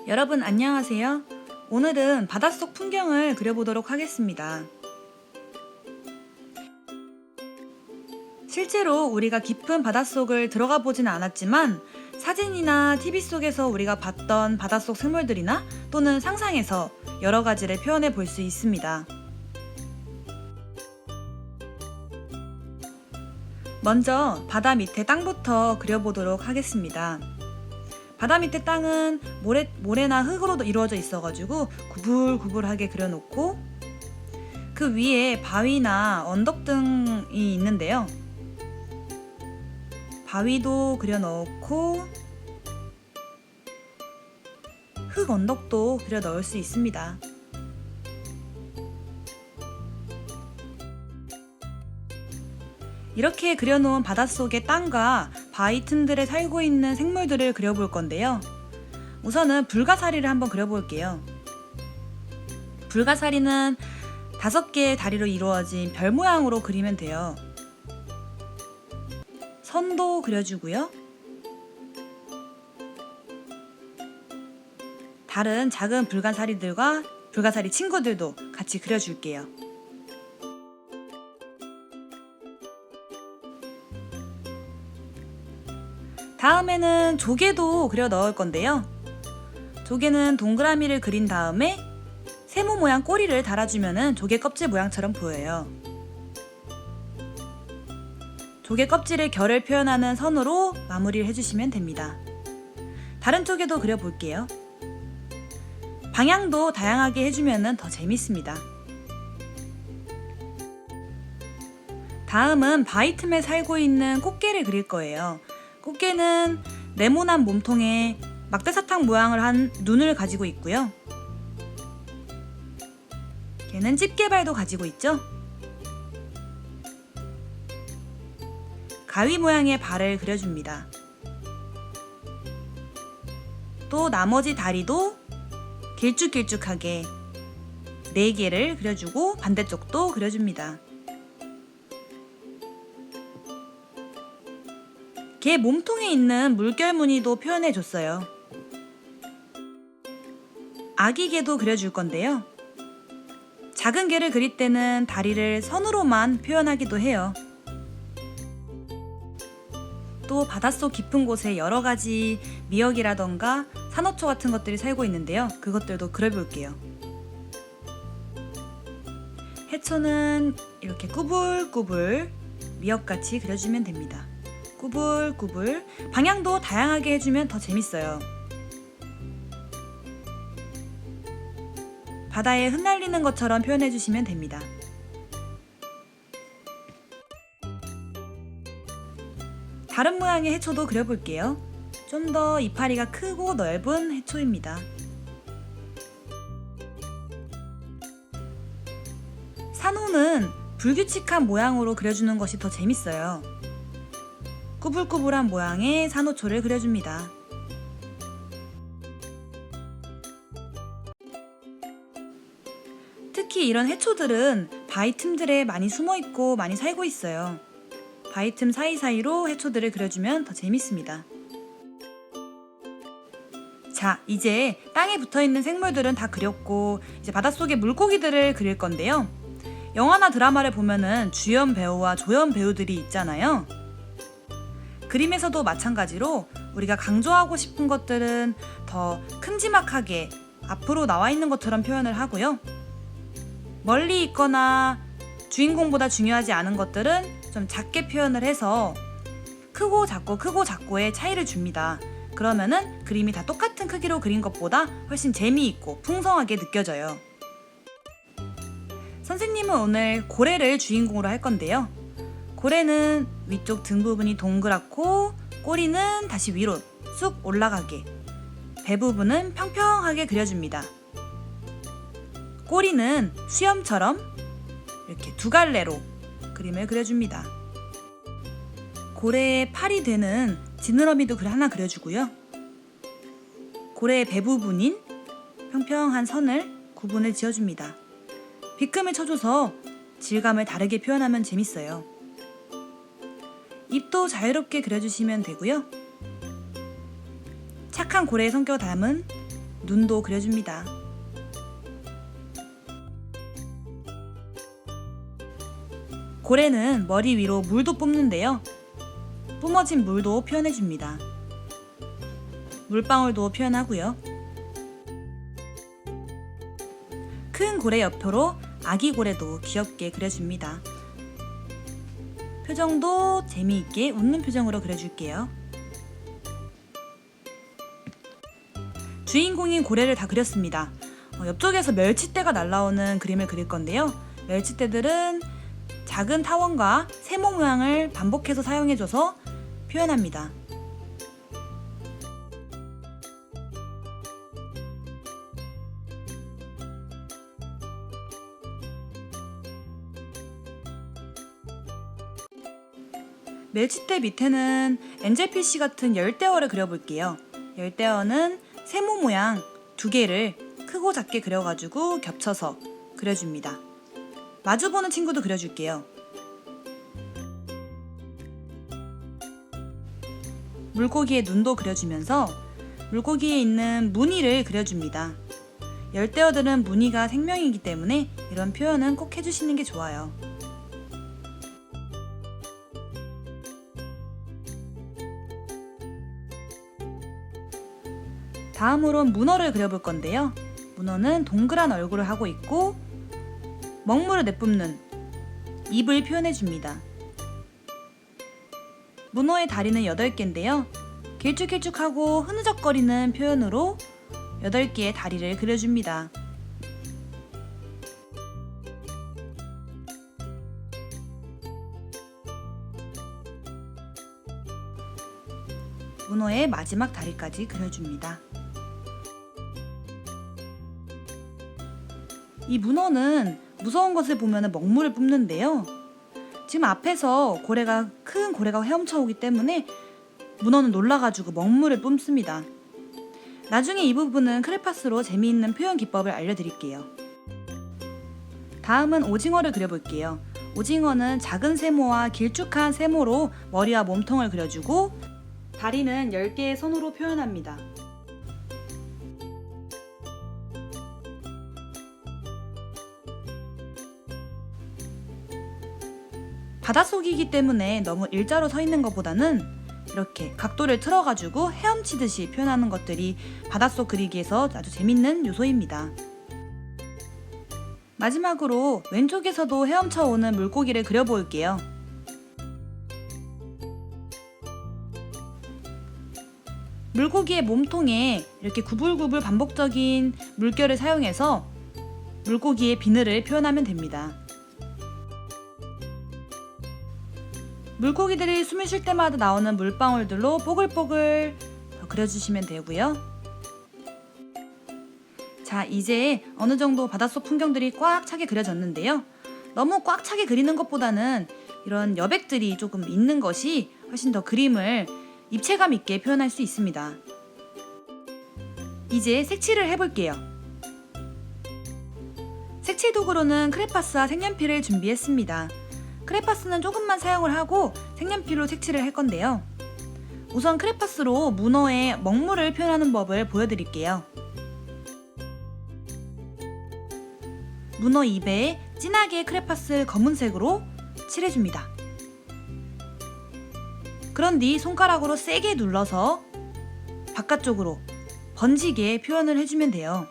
여러분 안녕하세요. 오늘은 바닷속 풍경을 그려보도록 하겠습니다. 실제로 우리가 깊은 바닷속을 들어가 보진 않았지만 사진이나 TV 속에서 우리가 봤던 바닷속 생물들이나 또는 상상해서 여러 가지를 표현해 볼 수 있습니다. 먼저 바다 밑에 땅부터 그려보도록 하겠습니다. 바다 밑에 땅은 모래나 흙으로 이루어져 있어가지고 구불구불하게 그려놓고 그 위에 바위나 언덕 등이 있는데요. 바위도 그려 넣고 흙 언덕도 그려 넣을 수 있습니다. 이렇게 그려놓은 바닷속의 땅과 바위 틈들에 살고 있는 생물들을 그려볼 건데요. 우선은 불가사리를 한번 그려볼게요. 불가사리는 5개의 다리로 이루어진 별 모양으로 그리면 돼요. 선도 그려주고요. 다른 작은 불가사리들과 불가사리 친구들도 같이 그려줄게요. 다음에는 조개도 그려 넣을 건데요. 조개는 동그라미를 그린 다음에 세모 모양 꼬리를 달아주면 조개 껍질 모양처럼 보여요. 조개 껍질의 결을 표현하는 선으로 마무리를 해주시면 됩니다. 다른 쪽에도 그려볼게요. 방향도 다양하게 해주면 더 재밌습니다. 다음은 바위 틈에 살고 있는 꽃게를 그릴 거예요. 꽃게는 네모난 몸통에 막대사탕 모양을 한 눈을 가지고 있고요. 걔는 집게발도 가지고 있죠. 가위 모양의 발을 그려줍니다. 또 나머지 다리도 길쭉길쭉하게 4개를 그려주고 반대쪽도 그려줍니다. 개 몸통에 있는 물결 무늬도 표현해줬어요. 아기 개도 그려줄 건데요. 작은 개를 그릴 때는 다리를 선으로만 표현하기도 해요. 또 바닷속 깊은 곳에 여러 가지 미역이라던가 산호초 같은 것들이 살고 있는데요. 그것들도 그려볼게요. 해초는 이렇게 꾸불꾸불 미역같이 그려주면 됩니다. 꾸불꾸불. 방향도 다양하게 해주면 더 재밌어요. 바다에 흩날리는 것처럼 표현해주시면 됩니다. 다른 모양의 해초도 그려볼게요. 좀 더 이파리가 크고 넓은 해초입니다. 산호는 불규칙한 모양으로 그려주는 것이 더 재밌어요. 꾸불꾸불한 모양의 산호초를 그려줍니다. 특히 이런 해초들은 바위 틈들에 많이 숨어있고 많이 살고 있어요. 바위 틈 사이사이로 해초들을 그려주면 더 재밌습니다. 자, 이제 땅에 붙어있는 생물들은 다 그렸고 이제 바닷속의 물고기들을 그릴 건데요. 영화나 드라마를 보면은 주연 배우와 조연 배우들이 있잖아요. 그림에서도 마찬가지로 우리가 강조하고 싶은 것들은 더 큼지막하게 앞으로 나와 있는 것처럼 표현을 하고요. 멀리 있거나 주인공보다 중요하지 않은 것들은 좀 작게 표현을 해서 크고 작고의 차이를 줍니다. 그러면은 그림이 다 똑같은 크기로 그린 것보다 훨씬 재미있고 풍성하게 느껴져요. 선생님은 오늘 고래를 주인공으로 할 건데요. 고래는 위쪽 등 부분이 동그랗고 꼬리는 다시 위로 쑥 올라가게, 배 부분은 평평하게 그려줍니다. 꼬리는 수염처럼 이렇게 2갈래로 그림을 그려줍니다. 고래의 팔이 되는 지느러미도 하나 그려주고요. 고래의 배 부분인 평평한 선을 구분을 지어줍니다. 빗금을 쳐줘서 질감을 다르게 표현하면 재밌어요. 입도 자유롭게 그려주시면 되고요. 착한 고래의 성격을 담은 눈도 그려줍니다. 고래는 머리 위로 물도 뿜는데요. 뿜어진 물도 표현해줍니다. 물방울도 표현하고요. 큰 고래 옆으로 아기 고래도 귀엽게 그려줍니다. 표정도 재미있게 웃는 표정으로 그려줄게요. 주인공인 고래를 다 그렸습니다. 옆쪽에서 멸치대가 날라오는 그림을 그릴 건데요. 멸치대들은 작은 타원과 세모 모양을 반복해서 사용해줘서 표현합니다. 멸치대 밑에는 엔젤피쉬 같은 열대어를 그려볼게요. 열대어는 세모 모양 두 개를 크고 작게 그려가지고 겹쳐서 그려줍니다. 마주보는 친구도 그려줄게요. 물고기의 눈도 그려주면서 물고기에 있는 무늬를 그려줍니다. 열대어들은 무늬가 생명이기 때문에 이런 표현은 꼭 해주시는 게 좋아요. 다음으론 문어를 그려볼 건데요. 문어는 동그란 얼굴을 하고 있고 먹물을 내뿜는 입을 표현해줍니다. 문어의 다리는 8개인데요. 길쭉길쭉하고 흐느적거리는 표현으로 8개의 다리를 그려줍니다. 문어의 마지막 다리까지 그려줍니다. 이 문어는 무서운 것을 보면 먹물을 뿜는데요. 지금 앞에서 큰 고래가 헤엄쳐 오기 때문에 문어는 놀라가지고 먹물을 뿜습니다. 나중에 이 부분은 크레파스로 재미있는 표현 기법을 알려드릴게요. 다음은 오징어를 그려볼게요. 오징어는 작은 세모와 길쭉한 세모로 머리와 몸통을 그려주고 다리는 10개의 선으로 표현합니다. 바닷속이기 때문에 너무 일자로 서 있는 것보다는 이렇게 각도를 틀어가지고 헤엄치듯이 표현하는 것들이 바닷속 그리기에서 아주 재밌는 요소입니다. 마지막으로 왼쪽에서도 헤엄쳐 오는 물고기를 그려볼게요. 물고기의 몸통에 이렇게 구불구불 반복적인 물결을 사용해서 물고기의 비늘을 표현하면 됩니다. 물고기들이 숨을 쉴 때마다 나오는 물방울들로 뽀글뽀글 그려주시면 되고요. 자, 이제 어느 정도 바닷속 풍경들이 꽉 차게 그려졌는데요. 너무 꽉 차게 그리는 것보다는 이런 여백들이 조금 있는 것이 훨씬 더 그림을 입체감 있게 표현할 수 있습니다. 이제 색칠을 해볼게요. 색칠 도구로는 크레파스와 색연필을 준비했습니다. 크레파스는 조금만 사용을 하고 색연필로 색칠을 할 건데요. 우선 크레파스로 문어의 먹물을 표현하는 법을 보여드릴게요. 문어 입에 진하게 크레파스 검은색으로 칠해줍니다. 그런 뒤 손가락으로 세게 눌러서 바깥쪽으로 번지게 표현을 해주면 돼요.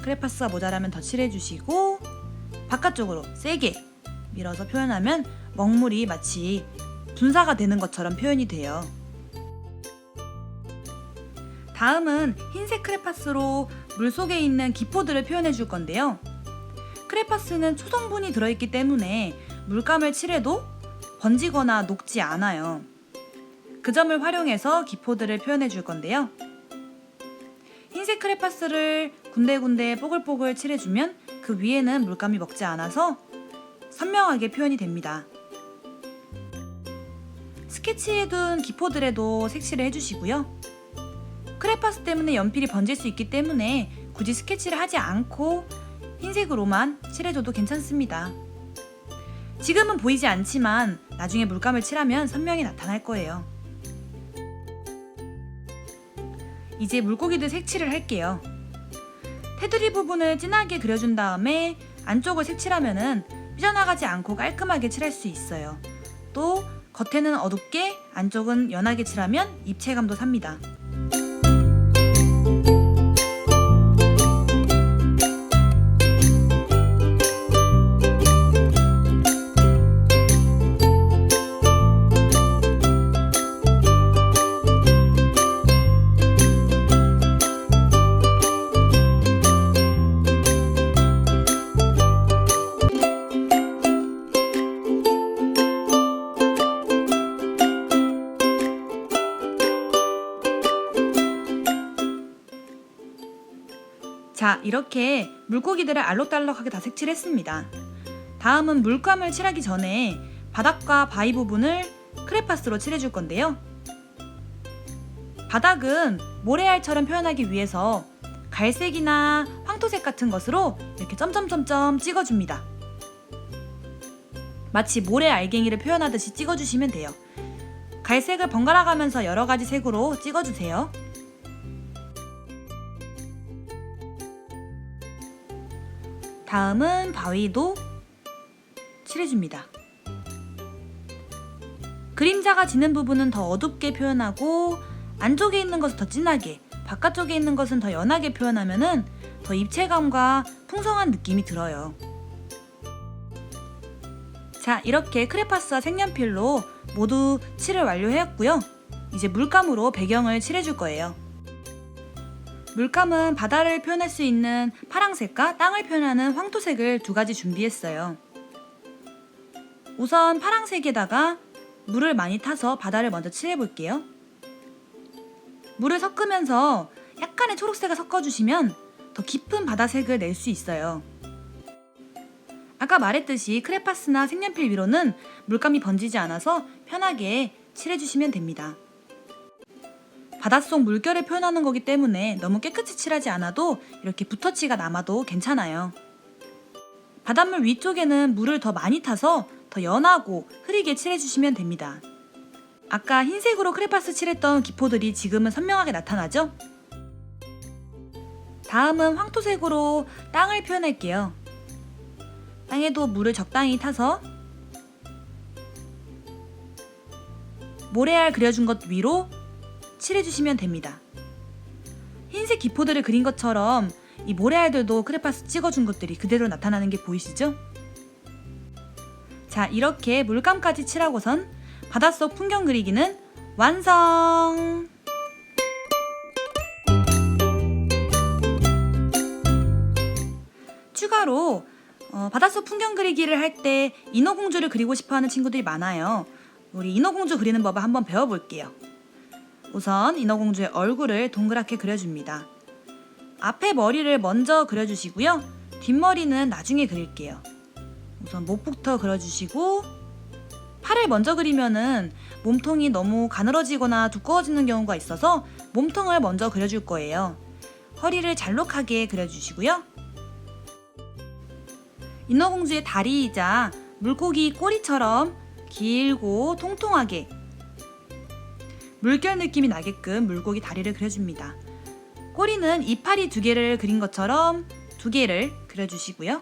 크레파스가 모자라면 더 칠해주시고 바깥쪽으로 세게 밀어서 표현하면 먹물이 마치 분사가 되는 것처럼 표현이 돼요. 다음은 흰색 크레파스로 물속에 있는 기포들을 표현해 줄 건데요. 크레파스는 초성분이 들어있기 때문에 물감을 칠해도 번지거나 녹지 않아요. 그 점을 활용해서 기포들을 표현해 줄 건데요. 흰색 크레파스를 군데군데 뽀글뽀글 칠해주면 그 위에는 물감이 먹지 않아서 선명하게 표현이 됩니다. 스케치해둔 기포들에도 색칠을 해주시고요. 크레파스 때문에 연필이 번질 수 있기 때문에 굳이 스케치를 하지 않고 흰색으로만 칠해줘도 괜찮습니다. 지금은 보이지 않지만 나중에 물감을 칠하면 선명히 나타날 거예요. 이제 물고기들 색칠을 할게요. 테두리 부분을 진하게 그려준 다음에 안쪽을 색칠하면은 삐져나가지 않고 깔끔하게 칠할 수 있어요. 또 겉에는 어둡게 안쪽은 연하게 칠하면 입체감도 삽니다. 자, 이렇게 물고기들을 알록달록하게 다 색칠했습니다. 다음은 물감을 칠하기 전에 바닥과 바위 부분을 크레파스로 칠해줄 건데요. 바닥은 모래알처럼 표현하기 위해서 갈색이나 황토색 같은 것으로 이렇게 점점점점 찍어줍니다. 마치 모래 알갱이를 표현하듯이 찍어주시면 돼요. 갈색을 번갈아 가면서 여러 가지 색으로 찍어주세요. 다음은 바위도 칠해줍니다. 그림자가 지는 부분은 더 어둡게 표현하고 안쪽에 있는 것은 더 진하게, 바깥쪽에 있는 것은 더 연하게 표현하면 더 입체감과 풍성한 느낌이 들어요. 자, 이렇게 크레파스와 색연필로 모두 칠을 완료했고요. 이제 물감으로 배경을 칠해줄 거예요. 물감은 바다를 표현할 수 있는 파랑색과 땅을 표현하는 황토색을 두 가지 준비했어요. 우선 파랑색에다가 물을 많이 타서 바다를 먼저 칠해볼게요. 물을 섞으면서 약간의 초록색을 섞어주시면 더 깊은 바다색을 낼 수 있어요. 아까 말했듯이 크레파스나 색연필 위로는 물감이 번지지 않아서 편하게 칠해주시면 됩니다. 바닷속 물결을 표현하는 거기 때문에 너무 깨끗이 칠하지 않아도 이렇게 붓터치가 남아도 괜찮아요. 바닷물 위쪽에는 물을 더 많이 타서 더 연하고 흐리게 칠해주시면 됩니다. 아까 흰색으로 크레파스 칠했던 기포들이 지금은 선명하게 나타나죠? 다음은 황토색으로 땅을 표현할게요. 땅에도 물을 적당히 타서 모래알 그려준 것 위로 칠해주시면 됩니다. 흰색 기포들을 그린 것처럼 이 모래알들도 크레파스 찍어준 것들이 그대로 나타나는 게 보이시죠? 자, 이렇게 물감까지 칠하고선 바닷속 풍경 그리기는 완성! 추가로 바닷속 풍경 그리기를 할 때 인어공주를 그리고 싶어하는 친구들이 많아요. 우리 인어공주 그리는 법을 한번 배워볼게요. 우선 인어공주의 얼굴을 동그랗게 그려줍니다. 앞에 머리를 먼저 그려주시고요. 뒷머리는 나중에 그릴게요. 우선 목부터 그려주시고 팔을 먼저 그리면은 몸통이 너무 가늘어지거나 두꺼워지는 경우가 있어서 몸통을 먼저 그려줄 거예요. 허리를 잘록하게 그려주시고요. 인어공주의 다리이자 물고기 꼬리처럼 길고 통통하게 물결 느낌이 나게끔 물고기 다리를 그려줍니다. 꼬리는 이파리 2개를 그린 것처럼 2개를 그려주시고요.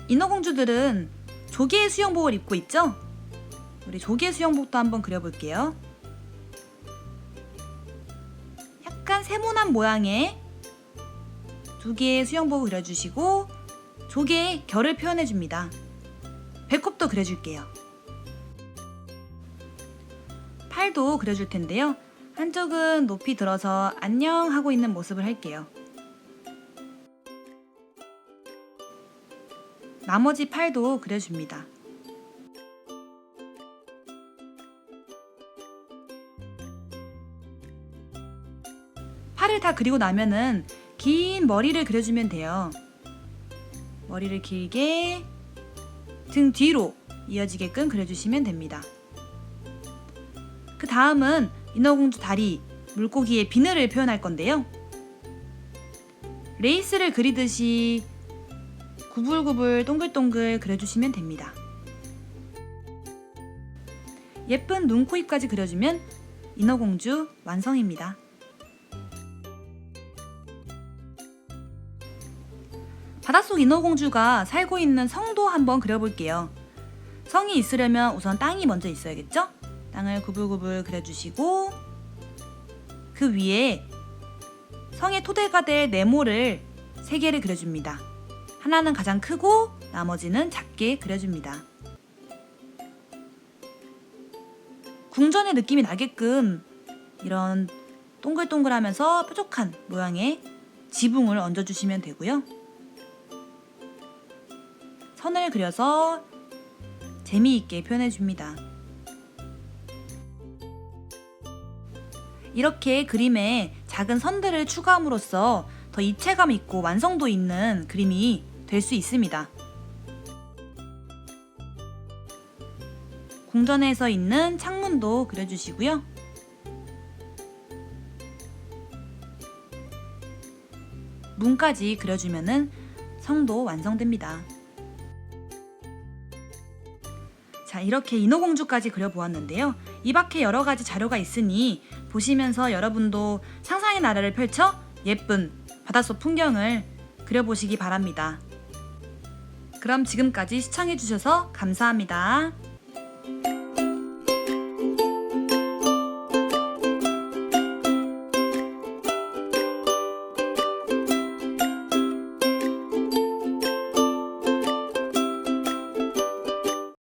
인어공주들은 조개 수영복을 입고 있죠? 우리 조개 수영복도 한번 그려볼게요. 약간 세모난 모양의 2개의 수영복을 그려주시고 조개의 결을 표현해줍니다. 배꼽도 그려줄게요. 팔도 그려줄 텐데요. 한쪽은 높이 들어서 안녕 하고 있는 모습을 할게요. 나머지 팔도 그려줍니다. 팔을 다 그리고 나면은 긴 머리를 그려주면 돼요. 머리를 길게 등 뒤로 이어지게끔 그려주시면 됩니다. 그 다음은 인어공주 다리, 물고기의 비늘을 표현할 건데요. 레이스를 그리듯이 구불구불 동글동글 그려주시면 됩니다. 예쁜 눈, 코, 입까지 그려주면 인어공주 완성입니다. 바닷속 인어공주가 살고 있는 성도 한번 그려볼게요. 성이 있으려면 우선 땅이 먼저 있어야겠죠? 땅을 구불구불 그려주시고 그 위에 성의 토대가 될 네모를 3개를 그려줍니다. 하나는 가장 크고 나머지는 작게 그려줍니다. 궁전의 느낌이 나게끔 이런 동글동글하면서 뾰족한 모양의 지붕을 얹어주시면 되고요. 선을 그려서 재미있게 표현해줍니다. 이렇게 그림에 작은 선들을 추가함으로써 더 입체감 있고 완성도 있는 그림이 될 수 있습니다. 궁전에서 있는 창문도 그려주시고요. 문까지 그려주면은 성도 완성됩니다. 자, 이렇게 인어공주까지 그려보았는데요. 이 밖에 여러 가지 자료가 있으니 보시면서 여러분도 상상의 나래를 펼쳐 예쁜 바닷속 풍경을 그려보시기 바랍니다. 그럼 지금까지 시청해주셔서 감사합니다.